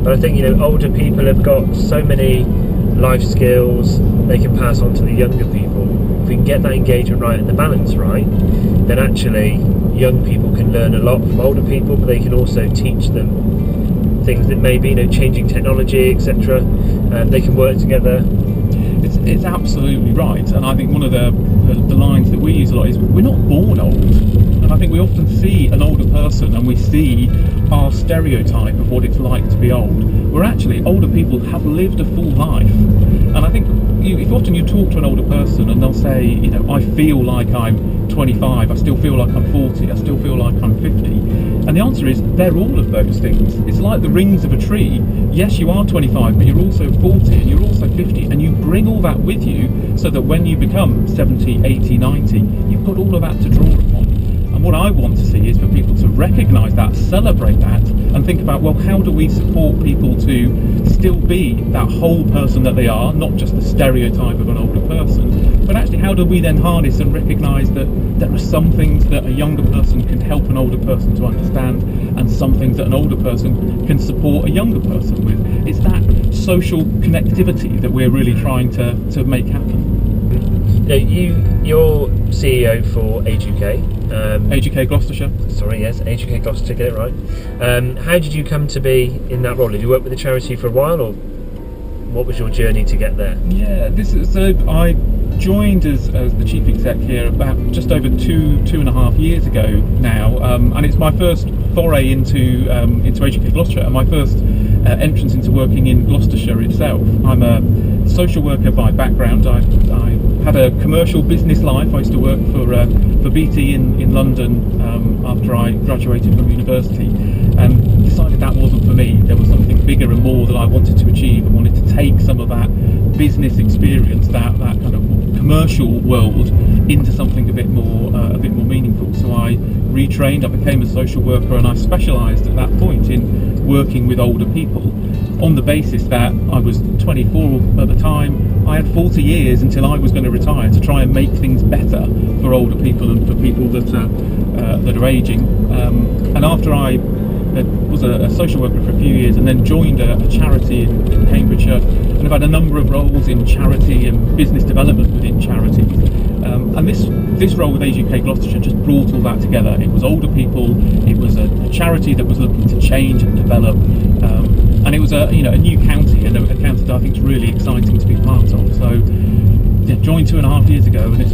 But I think, older people have got so many life skills they can pass on to the younger people. If we can get that engagement right and the balance right, then actually young people can learn a lot from older people, but they can also teach them things that may be, changing technology, etc. They can work together. It's absolutely right, and I think one of the lines that we use a lot is we're not born old. And I think we often see an older person and we see our stereotype of what it's like to be old, where actually older people have lived a full life. And I think if often you talk to an older person and they'll say, I feel like I'm 25, I still feel like I'm 40, I still feel like I'm 50. And the answer is, they're all of those things. It's like the rings of a tree. Yes, you are 25, but you're also 40 and you're also 50, and you bring all that with you so that when you become 70, 80, 90, you've got all of that to draw upon. And what I want to see is for people to recognise that, celebrate that, and think about, well, how do we support people to still be that whole person that they are, not just the stereotype of an older person, but actually how do we then harness and recognise that there are some things that a younger person can help an older person to understand, and some things that an older person can support a younger person with. It's that social connectivity that we're really trying to make happen. You're CEO for Age UK. Age UK Gloucestershire. Sorry, yes, Age UK Gloucestershire, get it right. How did you come to be in that role? Did you work with the charity for a while, or what was your journey to get there? Yeah, I joined as the chief exec here about just over two and a half years ago now, and it's my first foray into Age UK Gloucestershire, and my first entrance into working in Gloucestershire itself. I'm a social worker by background. I had a commercial business life. I used to work for BT in London after I graduated from university, and decided that wasn't for me. There was something bigger and more that I wanted to achieve. I wanted to take some of that business experience, that kind of commercial world, into something a bit more meaningful. So I retrained. I became a social worker, and I specialised at that point in working with older people, on the basis that I was 24 at the time. I had 40 years until I was going to retire, to try and make things better for older people and for people that are aging. And after I was a social worker for a few years, and then joined a charity in Cambridgeshire, and I've had a number of roles in charity and business development within charity. And this role with Age UK Gloucestershire just brought all that together. It was older people, it was a charity that was looking to change and develop, and it was a new county, and a county that I think is really exciting to be part of. So joined 2.5 years ago, and it's